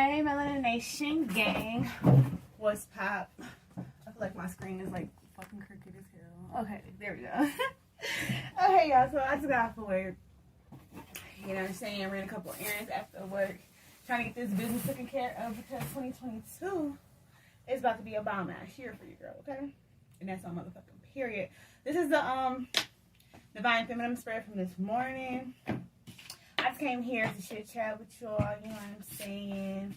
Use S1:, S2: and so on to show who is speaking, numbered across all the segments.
S1: Hey, Melanin Nation Gang. What's pop? I feel like my screen is like fucking crooked as hell. Okay, there we go. Okay, y'all, so I just got off of work. You know what I'm saying? Ran a couple errands after work. Trying to get this business taken care of because 2022 is about to be a bomb ass year for you, girl, okay? And that's on motherfucking period. This is the Divine Feminine Spread from this morning. I just came here to chit chat with y'all, you know what I'm saying?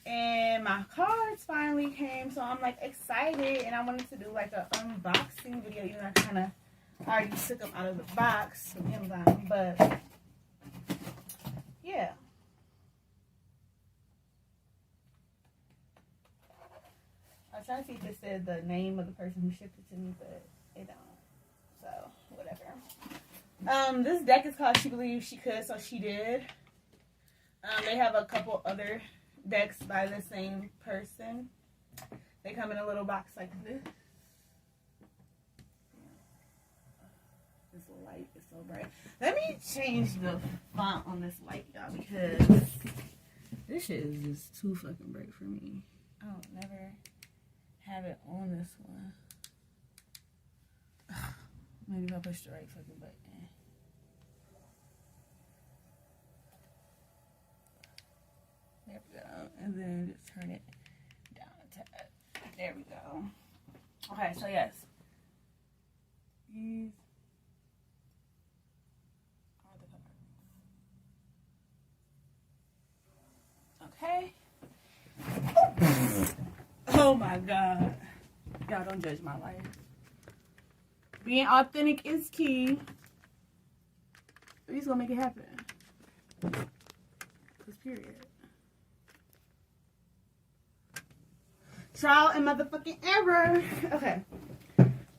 S1: And my cards finally came, so I'm like excited, and I wanted to do like an unboxing video. You know, I kind of already took them out of the box from Amazon, but yeah. I was trying to see if it said the name of the person who shipped it to me, but it don't. So, whatever. This deck is called She Believed She Could, so she did. They have a couple other decks by the same person. They come in a little box like this. This light is so bright. Let me change the font on this light, y'all, because this shit is just too fucking bright for me. I don't never have it on this one. Maybe if I push the right fucking button. There we go. And then just turn it down a tad. There we go. Okay, so yes. These are the cards. Okay. Oh my God. Y'all don't judge my life. Being authentic is key. We're just gonna make it happen. Cause period. Trial and motherfucking error. Okay.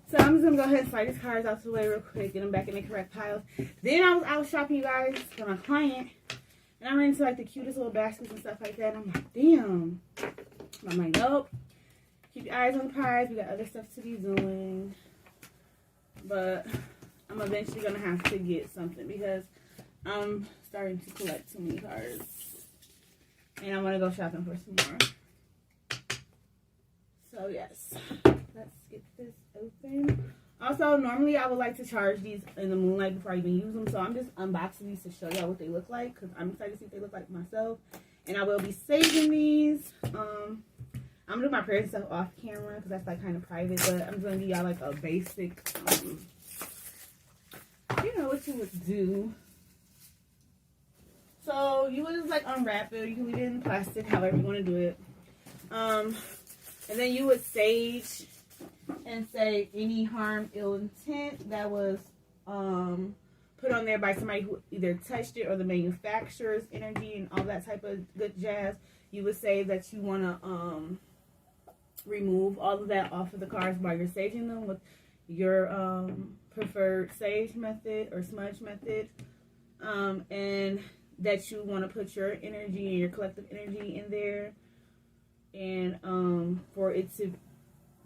S1: So I'm just gonna go ahead and slide these cards out the way real quick, get them back in the correct piles. Then I was out shopping, you guys, for my client. And I ran into like the cutest little baskets and stuff like that. And I'm like, damn. I'm like, nope. Keep your eyes on the prize. We got other stuff to be doing. But I'm eventually going to have to get something because I'm starting to collect too many cards. And I want to go shopping for some more. So, yes. Let's get this open. Also, normally I would like to charge these in the moonlight before I even use them. So, I'm just unboxing these to show y'all what they look like because I'm excited to see what they look like myself. And I will be saving these. I'm gonna do my prayer stuff off camera because that's like kind of private, but I'm gonna give y'all like a basic, you know what you would do. So you would just like unwrap it. You can leave it in plastic, however you want to do it. And then you would sage and say any harm, ill intent that was put on there by somebody who either touched it or the manufacturer's energy and all that type of good jazz. You would say that you want to remove all of that off of the cards while you're saging them with your preferred sage method or smudge method, and that you want to put your energy and your collective energy in there, and for it to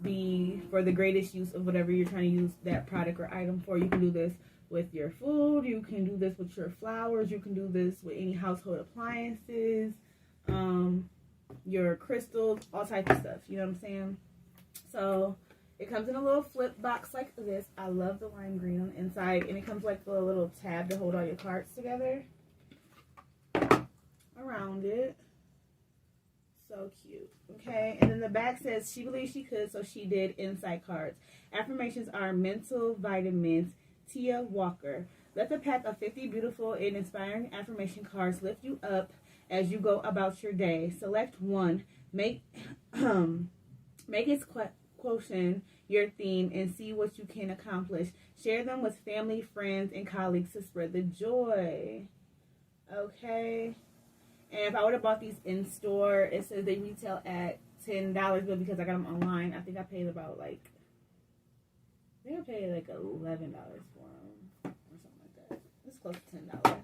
S1: be for the greatest use of whatever you're trying to use that product or item for. You can do this with your food, you can do this with your flowers, you can do this with any household appliances, your crystals, all types of stuff, you know what I'm saying? So it comes in a little flip box like this. I love the lime green on the inside, and it comes like a little tab to hold all your cards together around it. So cute. Okay, and then the back says she believed she could, so she did. Inside cards. Affirmations are mental vitamins. Tia Walker. Let the pack of 50 beautiful and inspiring affirmation cards lift you up as you go about your day. Select one, make its quotient your theme, and see what you can accomplish. Share them with family, friends, and colleagues to spread the joy. Okay. And if I would have bought these in store, it says they retail at $10, but because I got them online, I think I paid about like, I think I paid like $11 for them or something like that. It's close to $10.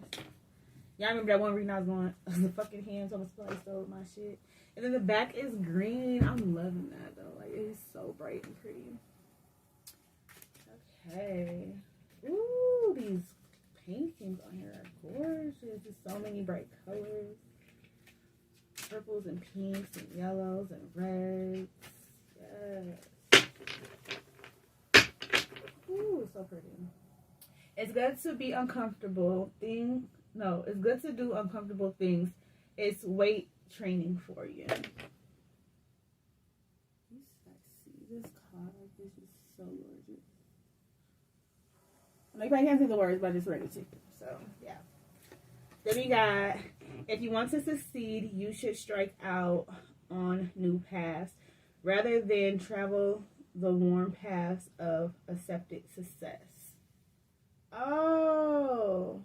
S1: Y'all remember that one reading I was going, the fucking hands on the supply stole my shit. And then the back is green. I'm loving that though. Like, it's so bright and pretty. Okay. Ooh, these paintings on here are gorgeous. Just so many bright colors. purples and pinks and yellows and reds. Yes. Ooh, so pretty. It's good to be uncomfortable. It's good to do uncomfortable things. It's weight training for you. This card is just so gorgeous. Like, I can't see the words, but I just read it to you. So, yeah. Then we got, if you want to succeed, you should strike out on new paths rather than travel the worn paths of accepted success. Oh,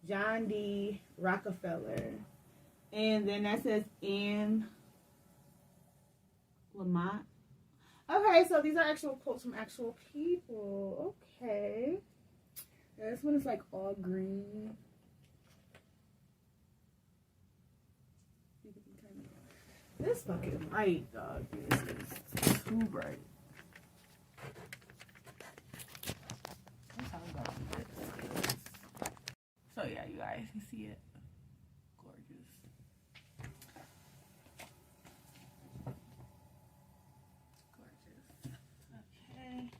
S1: John D. Rockefeller. And then that says Anne Lamott. Okay, so these are actual quotes from actual people. Okay. This one is like all green. This fucking light, dog. This is too bright. So yeah, you guys can see it. Gorgeous. Gorgeous. Okay.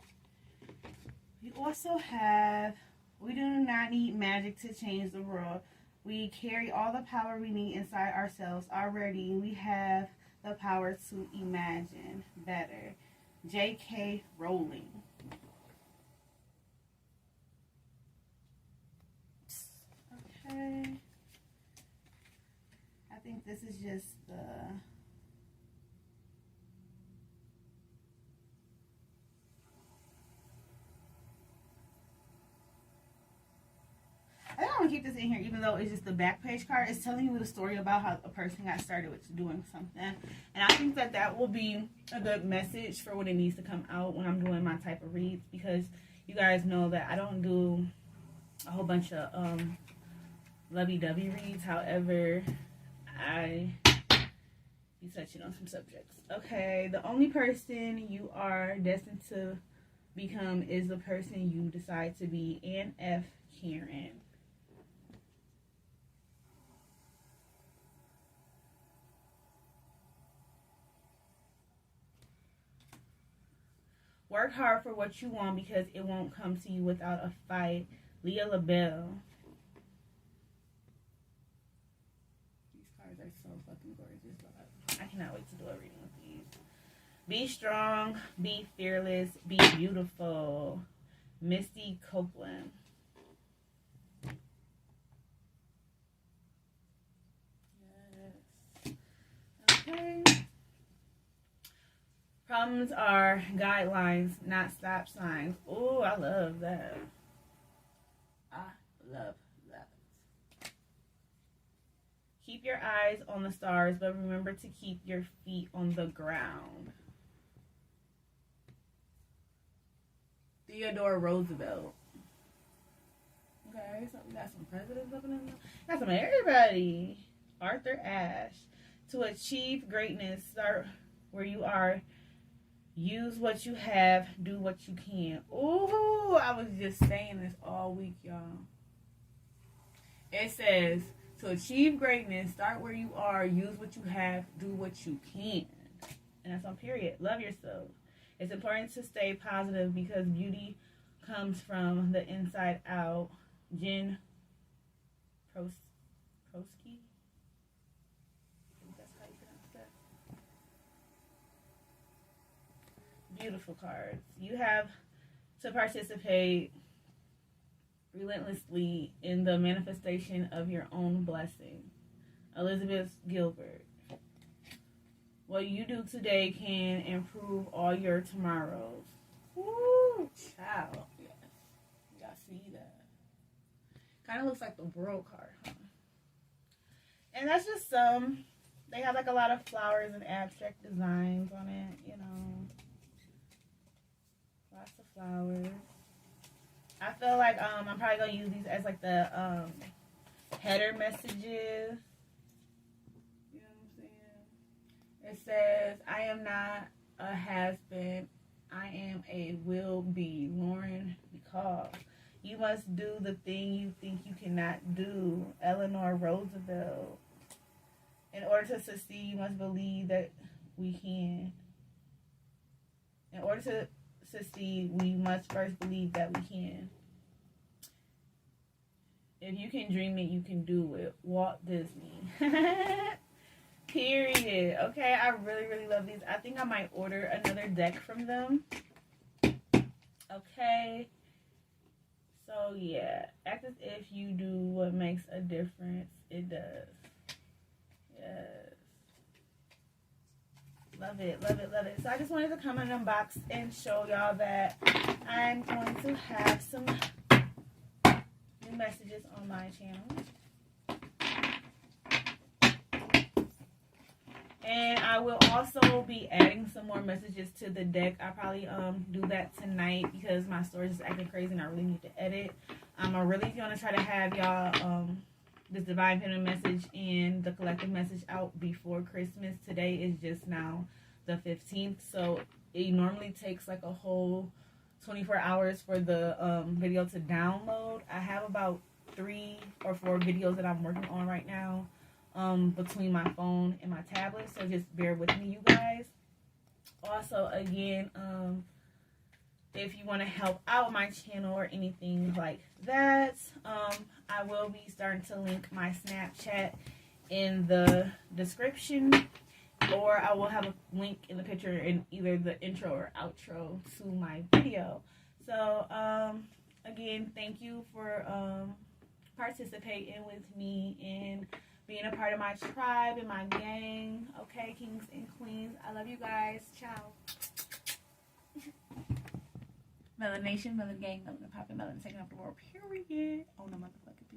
S1: We also have, we do not need magic to change the world. We carry all the power we need inside ourselves already. We have the power to imagine better. J.K. Rowling. Okay. I think this is just the... I don't want to keep this in here, even though it's just the back page card. It's telling you the story about how a person got started with doing something. And I think that that will be a good message for when it needs to come out when I'm doing my type of reads. Because you guys know that I don't do a whole bunch of lovey-dovey reads. However, I be touching on some subjects. Okay, the only person you are destined to become is the person you decide to be. Anne F. Karen. Work hard for what you want because it won't come to you without a fight. Leah LaBelle. These cards are so fucking gorgeous. I cannot wait to do a reading with these. Be strong, be fearless, be beautiful. Misty Copeland. Yes. Okay. Problems are guidelines, not stop signs. Oh, I love that. I love that. Keep your eyes on the stars, but remember to keep your feet on the ground. Theodore Roosevelt. Okay, so we got some presidents up in there. Got some everybody. Arthur Ashe. To achieve greatness, start where you are. Use what you have. Do what you can. Ooh, I was just saying this all week, y'all. It says, to achieve greatness, start where you are. Use what you have. Do what you can. And that's on period. Love yourself. It's important to stay positive because beauty comes from the inside out. Jen Prosky. I think that's how you pronounce that. Beautiful cards. You have to participate relentlessly in the manifestation of your own blessing. Elizabeth Gilbert. What you do today can improve all your tomorrows. Woo, child. Yes. Y'all see that? Kind of looks like the World card, huh? And that's just some. They have like a lot of flowers and abstract designs on it, you know. Lots of flowers. I feel like I'm probably gonna use these as like the header messages. You know what I'm saying? It says, I am not a has-been. I am a will-be. Lauren McCall. You must do the thing you think you cannot do. Eleanor Roosevelt. In order to succeed, you must believe that we can. In order to succeed, we must first believe that we can. If you can dream it, you can do it. Walt Disney. Period. Okay, I really, really love these. I think I might order another deck from them. Okay. So, yeah. Act as if you do what makes a difference. It does. Yes. Love it, love it, love it. So I just wanted to come and unbox and show y'all that I'm going to have some new messages on my channel. And I will also be adding some more messages to the deck. I'll probably do that tonight because my storage is acting crazy and I really need to edit. I'm really going to try to have y'all this divine feminine message and the collective message out before Christmas. Today is just now the 15th, so it normally takes like a whole 24 hours for the video to download. I have about 3 or 4 videos that I'm working on right now between my phone and my tablet, so just bear with me, you guys. Also, again, if you want to help out my channel or anything like that, I will be starting to link my Snapchat in the description, or I will have a link in the picture in either the intro or outro to my video. So, again, thank you for participating with me and being a part of my tribe and my gang. Okay, kings and queens, I love you guys. Ciao. Melanin Nation, Melanin Gang, Melanin Poppin', Melanin taking up the world, period. On the motherfucking